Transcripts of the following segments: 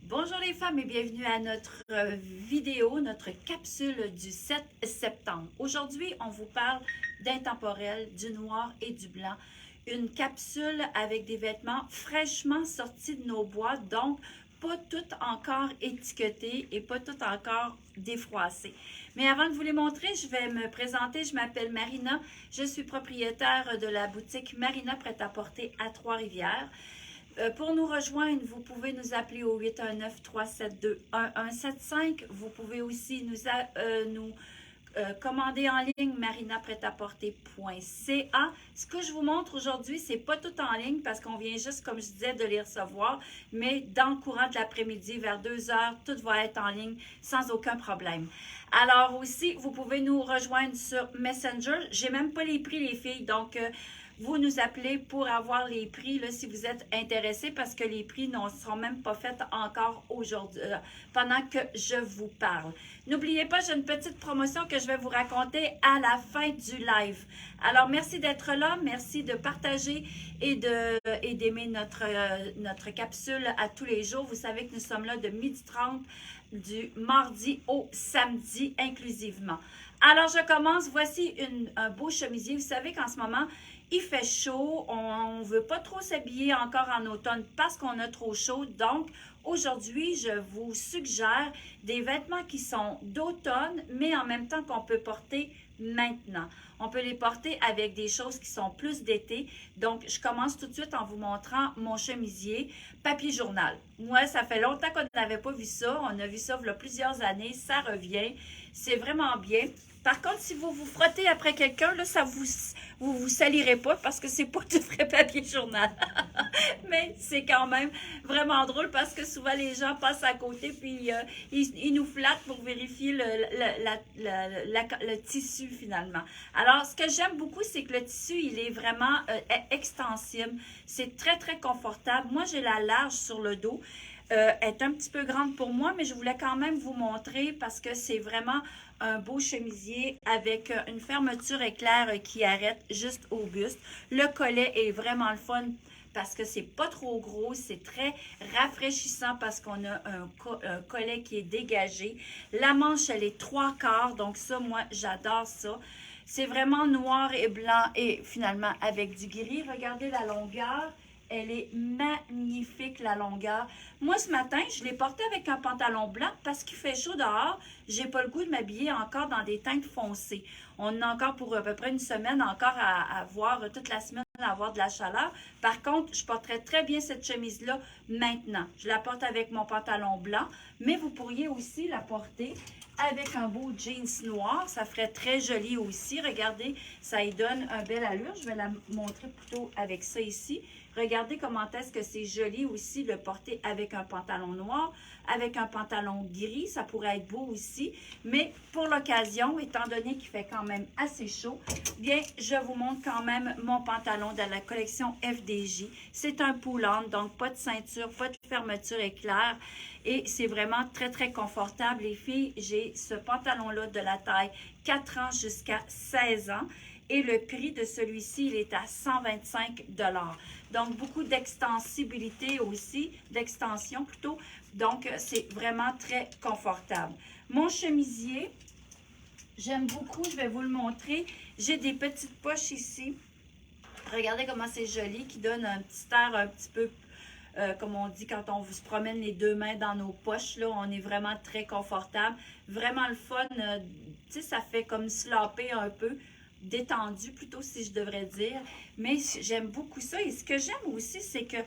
Bonjour les femmes et bienvenue à notre vidéo, notre capsule du 7 septembre. Aujourd'hui, on vous parle d'intemporel, du noir et du blanc. Une capsule avec des vêtements fraîchement sortis de nos boîtes, donc pas toutes encore étiquetées et pas toutes encore défroissées. Mais avant de vous les montrer, je vais me présenter. Je m'appelle Marina. Je suis propriétaire de la boutique Marina Prêt-à-Porter à Trois-Rivières. Pour nous rejoindre, vous pouvez nous appeler au 819-372-1175. Vous pouvez aussi nous commander en ligne marinapretaporter.ca. Ce que je vous montre aujourd'hui, c'est pas tout en ligne parce qu'on vient juste, comme je disais, de les recevoir, mais dans le courant de l'après-midi, vers 2 heures, tout va être en ligne sans aucun problème. Alors aussi, vous pouvez nous rejoindre sur Messenger. J'ai même pas les prix, les filles, donc vous nous appelez pour avoir les prix là, si vous êtes intéressés parce que les prix ne seront même pas faits encore aujourd'hui, pendant que je vous parle. N'oubliez pas, j'ai une petite promotion que je vais vous raconter à la fin du live. Alors, merci d'être là, merci de partager et d'aimer notre capsule à tous les jours. Vous savez que nous sommes là de 12h30 du mardi au samedi inclusivement. Alors, je commence. Voici un beau chemisier. Vous savez qu'en ce moment, il fait chaud, on ne veut pas trop s'habiller encore en automne parce qu'on a trop chaud. Donc, aujourd'hui, je vous suggère des vêtements qui sont d'automne, mais en même temps qu'on peut porter maintenant. On peut les porter avec des choses qui sont plus d'été. Donc, je commence tout de suite en vous montrant mon chemisier papier journal. Moi, ça fait longtemps qu'on n'avait pas vu ça. On a vu ça il y a plusieurs années. Ça revient. C'est vraiment bien. Par contre, si vous vous frottez après quelqu'un, là, vous salirez pas parce que c'est pas du vrai papier journal. Mais c'est quand même vraiment drôle parce que souvent les gens passent à côté puis ils nous flattent pour vérifier le tissu finalement. Alors, ce que j'aime beaucoup, c'est que le tissu, il est vraiment extensible. C'est très, très confortable. Moi, j'ai la large sur le dos. Est un petit peu grande pour moi, mais je voulais quand même vous montrer parce que c'est vraiment un beau chemisier avec une fermeture éclair qui arrête juste au buste. Le collet est vraiment le fun parce que c'est pas trop gros, c'est très rafraîchissant parce qu'on a un collet qui est dégagé. La manche, elle est 3/4, donc ça, moi, j'adore ça. C'est vraiment noir et blanc et finalement avec du gris. Regardez la longueur. Elle est magnifique, la longueur. Moi, ce matin, je l'ai portée avec un pantalon blanc parce qu'il fait chaud dehors. J'ai pas le goût de m'habiller encore dans des teintes foncées. On a encore pour à peu près une semaine encore à avoir, toute la semaine à avoir de la chaleur. Par contre, je porterais très bien cette chemise-là maintenant. Je la porte avec mon pantalon blanc, mais vous pourriez aussi la porter avec un beau jeans noir. Ça ferait très joli aussi. Regardez, ça y donne un bel allure. Je vais la montrer plutôt avec ça ici. Regardez comment est-ce que c'est joli aussi le porter avec un pantalon noir, avec un pantalon gris. Ça pourrait être beau aussi. Mais pour l'occasion, étant donné qu'il fait quand même assez chaud, bien, je vous montre quand même mon pantalon de la collection FDJ. C'est un pull-on, donc pas de ceinture, pas de fermeture éclair. Et c'est vraiment très, très confortable. Les filles, j'ai ce pantalon-là de la taille 4 ans jusqu'à 16 ans. Et le prix de celui-ci, il est à 125 $. Donc, beaucoup d'extensibilité aussi, d'extension plutôt. Donc, c'est vraiment très confortable. Mon chemisier, j'aime beaucoup, je vais vous le montrer. J'ai des petites poches ici. Regardez comment c'est joli, qui donne un petit air un petit peu, comme on dit quand on se promène les deux mains dans nos poches. Là, on est vraiment très confortable. Vraiment le fun. Tu sais, ça fait comme slapper un peu. Détendu plutôt si je devrais dire, mais j'aime beaucoup ça. Et ce que j'aime aussi, c'est que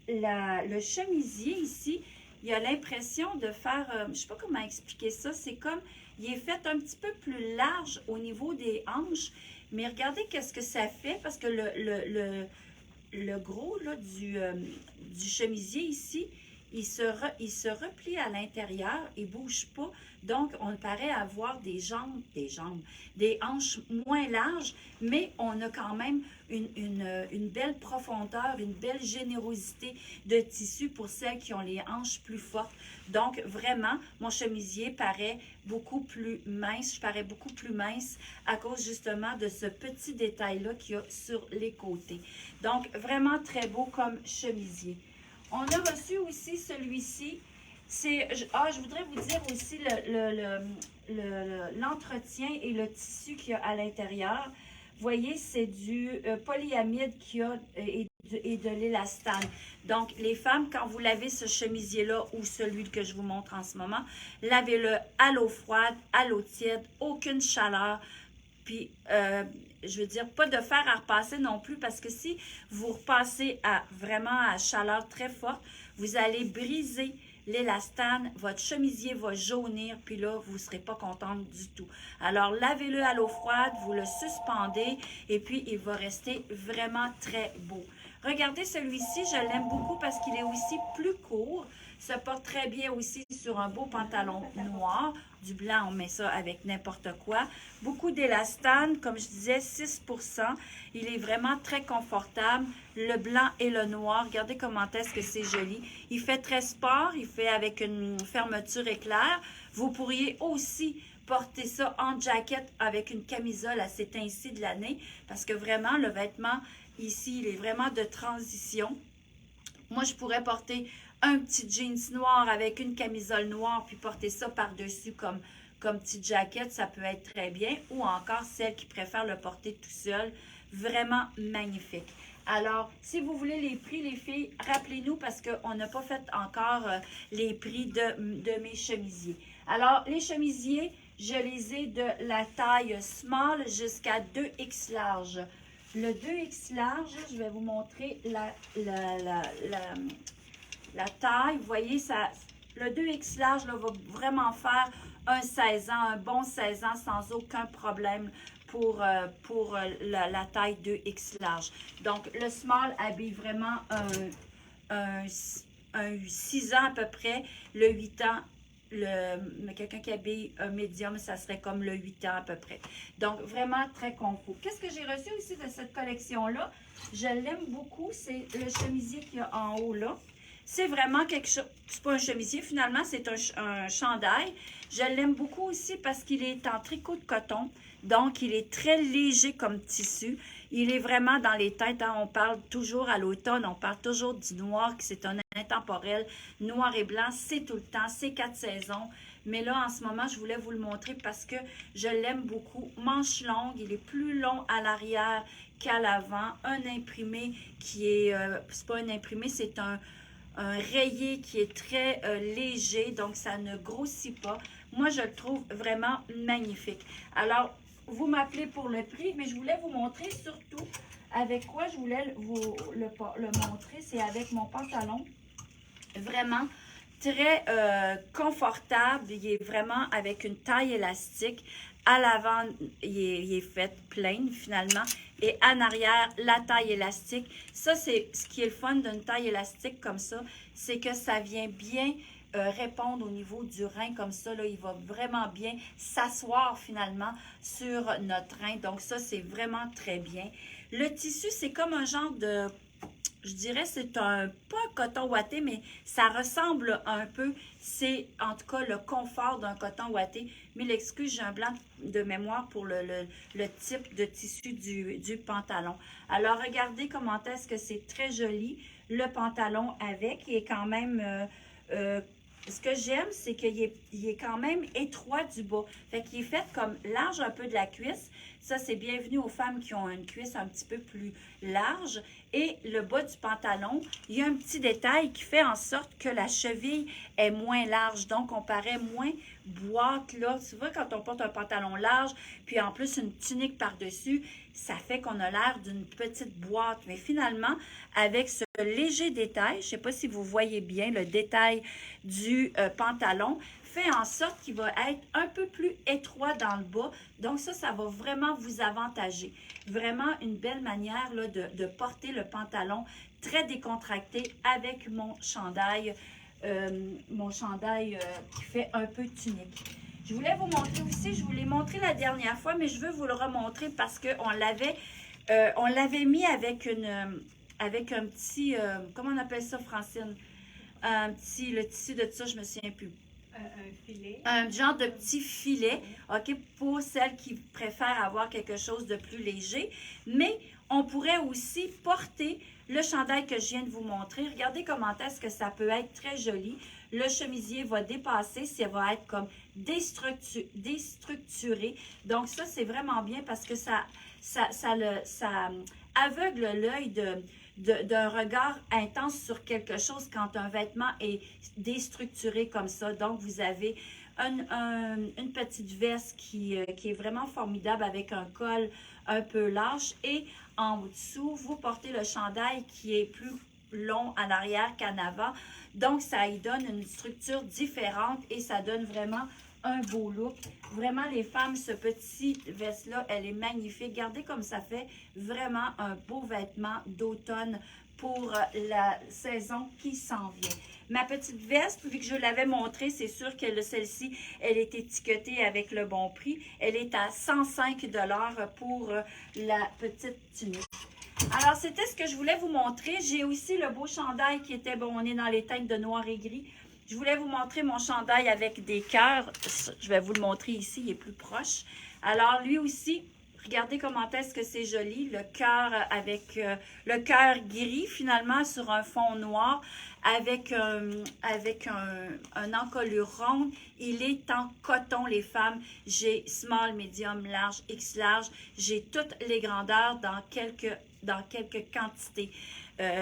le chemisier ici, il a l'impression de faire, je ne sais pas comment expliquer ça, c'est comme, il est fait un petit peu plus large au niveau des hanches, mais regardez qu'est-ce que ça fait, parce que le gros là, du chemisier ici, il se replie à l'intérieur, il ne bouge pas. Donc, on paraît avoir des hanches moins larges, mais on a quand même une belle profondeur, une belle générosité de tissu pour celles qui ont les hanches plus fortes. Donc, vraiment, mon chemisier paraît beaucoup plus mince. Je parais beaucoup plus mince à cause justement de ce petit détail-là qu'il y a sur les côtés. Donc, vraiment très beau comme chemisier. On a reçu aussi celui-ci. Je voudrais vous dire aussi l'entretien et le tissu qu'il y a à l'intérieur. Voyez, c'est du polyamide qu'il y a et de l'élastane. Donc, les femmes, quand vous lavez ce chemisier-là ou celui que je vous montre en ce moment, lavez-le à l'eau froide, à l'eau tiède, aucune chaleur. Puis, je veux dire, pas de fer à repasser non plus, parce que si vous repassez vraiment à chaleur très forte, vous allez briser l'élastane, votre chemisier va jaunir, puis là, vous ne serez pas contente du tout. Alors, lavez-le à l'eau froide, vous le suspendez, et puis il va rester vraiment très beau. Regardez celui-ci, je l'aime beaucoup parce qu'il est aussi plus court, se porte très bien aussi sur un beau pantalon noir. Du blanc, on met ça avec n'importe quoi. Beaucoup d'élastane, comme je disais, 6%. Il est vraiment très confortable. Le blanc et le noir, regardez comment est-ce que c'est joli. Il fait très sport, il fait avec une fermeture éclair. Vous pourriez aussi porter ça en jacket avec une camisole à ces temps-ci de l'année, parce que vraiment, le vêtement ici, il est vraiment de transition. Moi, je pourrais porter un petit jeans noir avec une camisole noire, puis porter ça par-dessus comme petite jaquette, ça peut être très bien. Ou encore celle qui préfère le porter tout seul. Vraiment magnifique. Alors, si vous voulez les prix, les filles, rappelez-nous parce qu'on n'a pas fait encore les prix de mes chemisiers. Alors, les chemisiers, je les ai de la taille small jusqu'à 2X large. Le 2X large, je vais vous montrer la taille. Vous voyez, le 2X large là, va vraiment faire un 16 ans, un bon 16 ans sans aucun problème pour la taille 2X large. Donc, le small habille vraiment un 6 ans à peu près, le 8 ans. Quelqu'un qui habille un médium, ça serait comme le 8 ans à peu près. Donc, vraiment très confort. Qu'est-ce que j'ai reçu aussi de cette collection-là? Je l'aime beaucoup. C'est le chemisier qu'il y a en haut là. C'est vraiment quelque chose, c'est pas un chemisier, finalement, c'est un chandail. Je l'aime beaucoup aussi parce qu'il est en tricot de coton. Donc, il est très léger comme tissu. Il est vraiment dans les teintes. Hein. On parle toujours à l'automne, on parle toujours du noir, qui c'est un intemporel. Noir et blanc, c'est tout le temps, c'est 4 saisons. Mais là, en ce moment, je voulais vous le montrer parce que je l'aime beaucoup. Manche longue, il est plus long à l'arrière qu'à l'avant. Un imprimé qui est, c'est pas un imprimé, c'est un rayé qui est très léger, donc ça ne grossit pas. Moi, je le trouve vraiment magnifique. Alors, vous m'appelez pour le prix, mais je voulais vous montrer surtout avec quoi je voulais vous le montrer. C'est avec mon pantalon. Vraiment très confortable. Il est vraiment avec une taille élastique. À l'avant, il est fait plein finalement. Et en arrière, la taille élastique. Ça, c'est ce qui est le fun d'une taille élastique comme ça. C'est que ça vient bien répondre au niveau du rein comme ça. Là, il va vraiment bien s'asseoir finalement sur notre rein. Donc ça, c'est vraiment très bien. Le tissu, c'est comme un genre de... Je dirais c'est pas un coton ouaté, mais ça ressemble un peu. C'est en tout cas le confort d'un coton ouaté. Mais excuse, j'ai un blanc de mémoire pour le type de tissu du pantalon. Alors, regardez comment est-ce que c'est très joli. Le pantalon avec, il est quand même... ce que j'aime, c'est qu'il est quand même étroit du bas. Fait qu'il est fait comme large un peu de la cuisse. Ça, c'est bienvenu aux femmes qui ont une cuisse un petit peu plus large. Et le bas du pantalon, il y a un petit détail qui fait en sorte que la cheville est moins large. Donc, on paraît moins boîte là. Tu vois, quand on porte un pantalon large, puis en plus une tunique par-dessus, ça fait qu'on a l'air d'une petite boîte. Mais finalement, avec ce léger détail, je ne sais pas si vous voyez bien le détail du pantalon, fait en sorte qu'il va être un peu plus étroit dans le bas. Donc ça va vraiment vous avantager. Vraiment une belle manière là, de porter le pantalon très décontracté avec mon chandail qui fait un peu tunique. Je voulais vous montrer aussi, je vous l'ai montré la dernière fois, mais je veux vous le remontrer parce qu'on l'avait mis avec un petit, comment on appelle ça, Francine? Le tissu de ça, je me souviens plus. filet. Un genre de petit filet, OK, pour celles qui préfèrent avoir quelque chose de plus léger. Mais on pourrait aussi porter le chandail que je viens de vous montrer. Regardez comment est-ce que ça peut être très joli. Le chemisier va dépasser, ça va être comme déstructuré. Donc ça, c'est vraiment bien parce que ça aveugle l'œil d'un regard intense sur quelque chose quand un vêtement est déstructuré comme ça. Donc, vous avez une petite veste qui est vraiment formidable avec un col un peu large et en dessous, vous portez le chandail qui est plus long en arrière qu'en avant. Donc, ça y donne une structure différente et ça donne vraiment un beau look. Vraiment, les femmes, ce petit veste-là, elle est magnifique. Regardez comme ça fait vraiment un beau vêtement d'automne pour la saison qui s'en vient. Ma petite veste, vu que je l'avais montrée, c'est sûr que celle-ci, elle est étiquetée avec le bon prix. Elle est à 105 $ pour la petite tunique. Alors, c'était ce que je voulais vous montrer. J'ai aussi le beau chandail qui était, bon, on est dans les teintes de noir et gris. Je voulais vous montrer mon chandail avec des cœurs. Je vais vous le montrer ici, il est plus proche. Alors, lui aussi, regardez comment est-ce que c'est joli. Le cœur avec le cœur gris, finalement, sur un fond noir, avec une encolure ronde. Il est en coton, les femmes. J'ai small, medium, large, X large. J'ai toutes les grandeurs dans quelques quantités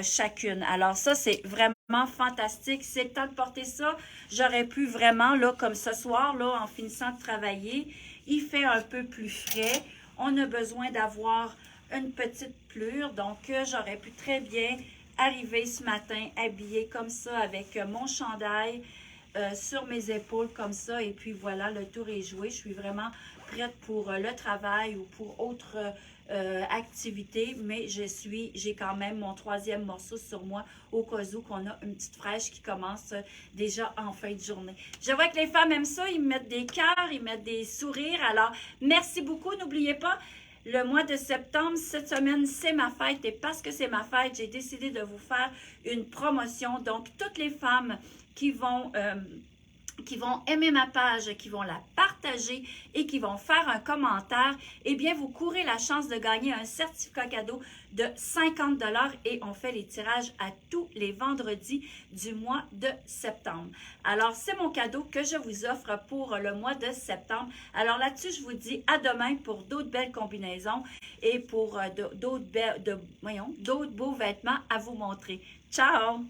chacune. Alors ça, c'est vraiment fantastique. C'est le temps de porter ça. J'aurais pu vraiment, là, comme ce soir, là, en finissant de travailler, il fait un peu plus frais. On a besoin d'avoir une petite plure. Donc, j'aurais pu très bien arriver ce matin habillée comme ça avec mon chandail sur mes épaules comme ça. Et puis voilà, le tour est joué. Je suis vraiment prête pour le travail ou pour autre activité, mais j'ai quand même mon 3e morceau sur moi au cas où qu'on a une petite fraîche qui commence déjà en fin de journée. Je vois que les femmes aiment ça, ils mettent des cœurs, ils mettent des sourires. Alors, merci beaucoup. N'oubliez pas, le mois de septembre, cette semaine, c'est ma fête et parce que c'est ma fête, j'ai décidé de vous faire une promotion. Donc, toutes les femmes qui vont aimer ma page, qui vont la partager et qui vont faire un commentaire, eh bien, vous courez la chance de gagner un certificat cadeau de 50 $ et on fait les tirages à tous les vendredis du mois de septembre. Alors, c'est mon cadeau que je vous offre pour le mois de septembre. Alors là-dessus, je vous dis à demain pour d'autres belles combinaisons et pour d'autres beaux vêtements à vous montrer. Ciao!